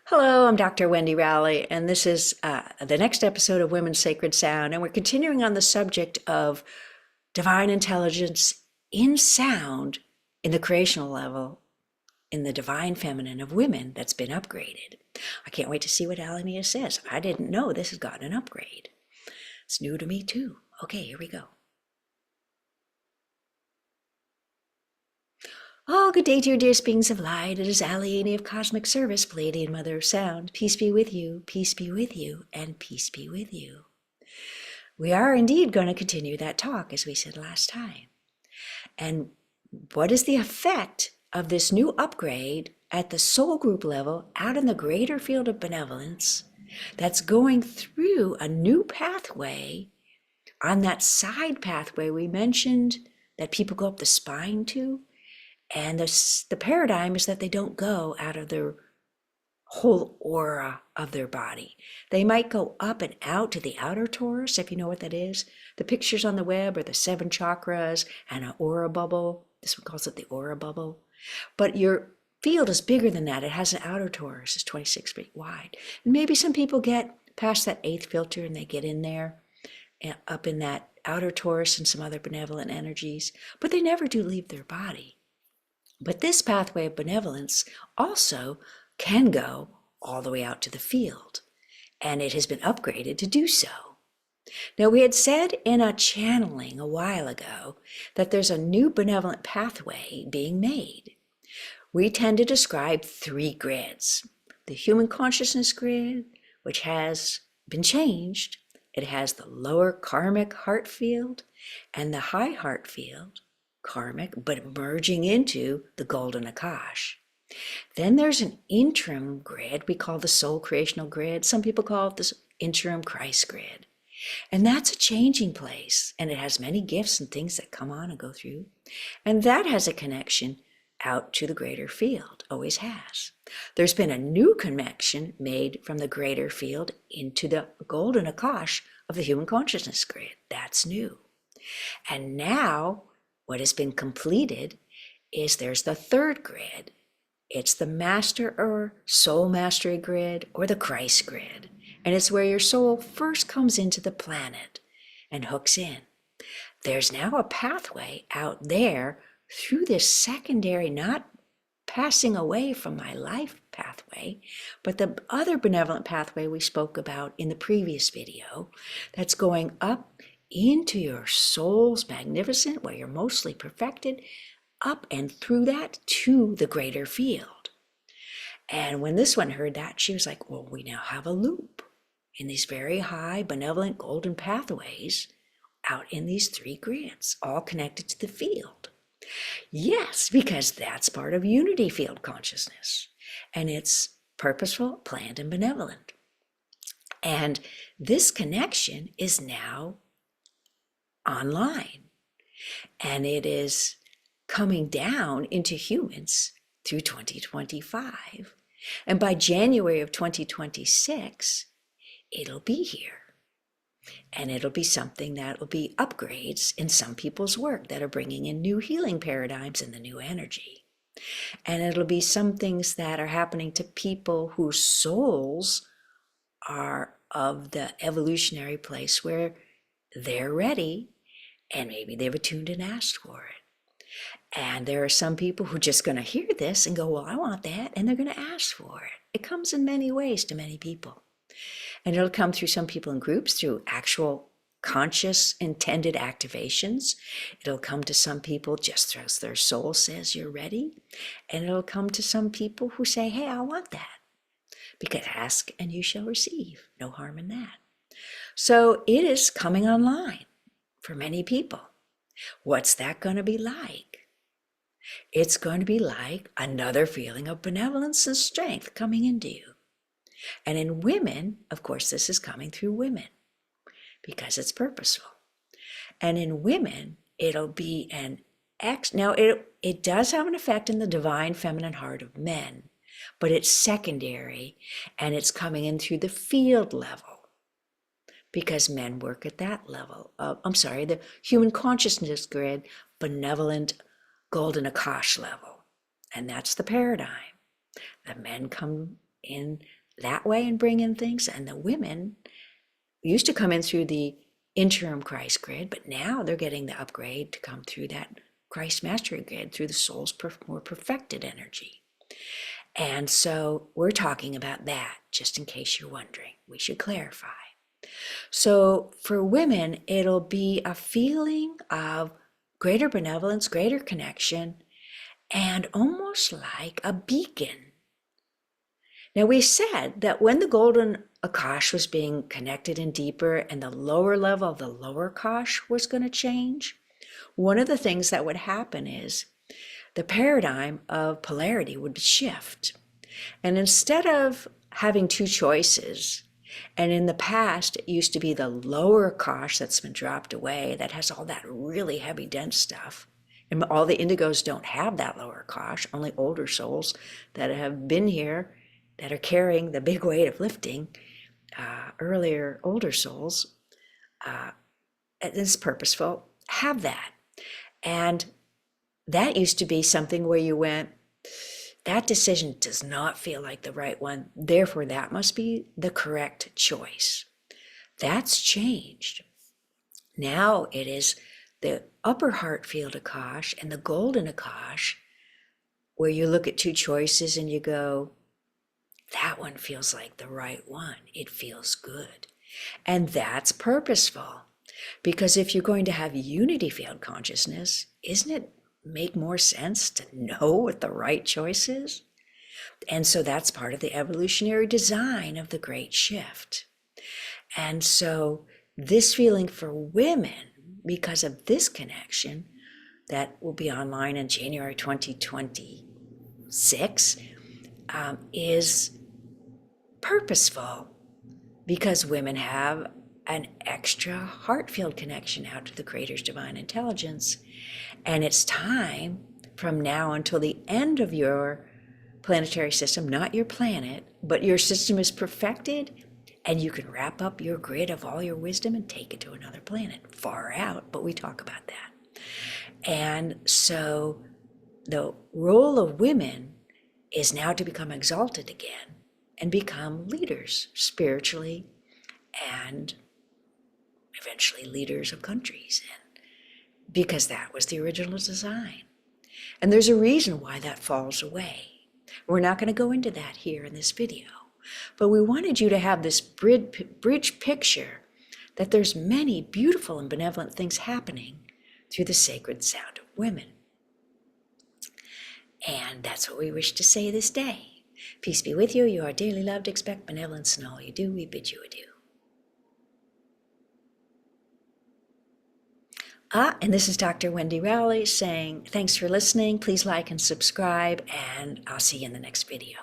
Hello, I'm Dr. Wendy Rowley, and this is the next episode of Women's Sacred Sound. And we're continuing on the subject of divine intelligence in sound in the creational level, in the divine feminine of women that's been upgraded. I can't wait to see what Alania says. I didn't know this has gotten an upgrade. It's new to me too. Okay, here we go. Oh, good day to you, dearest beings of light. It is Aliene of Cosmic Service, Palladian Mother of Sound. Peace be with you, peace be with you, and peace be with you. We are indeed going to continue that talk, as we said last time. And what is the effect of this new upgrade at the soul group level out in the greater field of benevolence that's going through a new pathway on that side pathway we mentioned that people go up the spine to? And the paradigm is that they don't go out of their whole aura of their body. They might go up and out to the outer torus, if you know what that is. The pictures on the web are the 7 chakras and an aura bubble. This one calls it the aura bubble. But your field is bigger than that. It has an outer torus. It's 26 feet wide. And maybe some people get past that 8th filter and they get in there, up in that outer torus and some other benevolent energies. But they never do leave their body. But this pathway of benevolence also can go all the way out to the field, and it has been upgraded to do so. Now, we had said in a channeling a while ago that there's a new benevolent pathway being made. We tend to describe 3 grids. The human consciousness grid, which has been changed. It has the lower karmic heart field and the high heart field, karmic, but merging into the golden Akash. Then there's an interim grid we call the soul creational grid. Some people call it the interim Christ grid. And that's a changing place, and it has many gifts and things that come on and go through. And that has a connection out to the greater field, always has. There's been a new connection made from the greater field into the golden Akash of the human consciousness grid. That's new. And now what has been completed is there's the 3rd grid. It's the master or soul mastery grid or the Christ grid. And it's where your soul first comes into the planet and hooks in. There's now a pathway out there through this secondary, not passing away from my life pathway, but the other benevolent pathway we spoke about in the previous video that's going up into your soul's magnificent, where you're mostly perfected, up and through that to the greater field. And when this one heard that, she was like, well, we now have a loop in these very high, benevolent, golden pathways out in these 3 grids, all connected to the field. Yes, because that's part of unity field consciousness. And it's purposeful, planned, and benevolent. And this connection is now online, and it is coming down into humans through 2025, and by January of 2026 it'll be here, and it'll be something that will be upgrades in some people's work that are bringing in new healing paradigms and the new energy. And it'll be some things that are happening to people whose souls are of the evolutionary place where they're ready, and maybe they've attuned and asked for it. And there are some people who are just going to hear this and go, well, I want that, and they're going to ask for it. It comes in many ways to many people. And it'll come through some people in groups, through actual conscious intended activations. It'll come to some people just as their soul says you're ready. And it'll come to some people who say, hey, I want that. Because ask and you shall receive. No harm in that. So it is coming online for many people. What's that going to be like? It's going to be like another feeling of benevolence and strength coming into you. And in women, of course, this is coming through women because it's purposeful. And in women, it'll be an now it does have an effect in the divine feminine heart of men, but it's secondary, and it's coming in through the field level, because men work at that level of, the human consciousness grid, benevolent golden Akash level. And that's the paradigm. The men come in that way and bring in things. And the women used to come in through the interim Christ grid, but now they're getting the upgrade to come through that Christ mastery grid, through the soul's more perfected energy. And so we're talking about that, just in case you're wondering. We should clarify. So for women, it'll be a feeling of greater benevolence, greater connection, and almost like a beacon. Now, we said that when the golden Akash was being connected in deeper and the lower level of the lower Akash was going to change, one of the things that would happen is the paradigm of polarity would shift. And instead of having two choices, and in the past, it used to be the lower Akash that's been dropped away, that has all that really heavy, dense stuff. And all the indigos don't have that lower Akash, only older souls that have been here, that are carrying the big weight of lifting, earlier older souls, it's purposeful, have that. And that used to be something where you went, that decision does not feel like the right one, therefore that must be the correct choice. That's changed. Now it is the upper heart field Akash and the golden Akash, where you look at two choices and you go, that one feels like the right one. It feels good. And that's purposeful. Because if you're going to have unity field consciousness, isn't it make more sense to know what the right choice is? And so that's part of the evolutionary design of the great shift. And so this feeling for women, because of this connection that will be online in January 2026, is purposeful, because women have an extra heart field connection out to the Creator's divine intelligence. And it's time from now until the end of your planetary system, not your planet, but your system is perfected, and you can wrap up your grid of all your wisdom and take it to another planet, far out, but we talk about that. And so the role of women is now to become exalted again and become leaders spiritually, and eventually leaders of countries, and because that was the original design. And there's a reason why that falls away. We're not going to go into that here in this video, but we wanted you to have this bridge picture that there's many beautiful and benevolent things happening through the sacred sound of women. And that's what we wish to say this day. Peace be with you. You are dearly loved. Expect benevolence in all you do. We bid you adieu. And this is Dr. Wendy Rowley saying thanks for listening. Please like and subscribe, and I'll see you in the next video.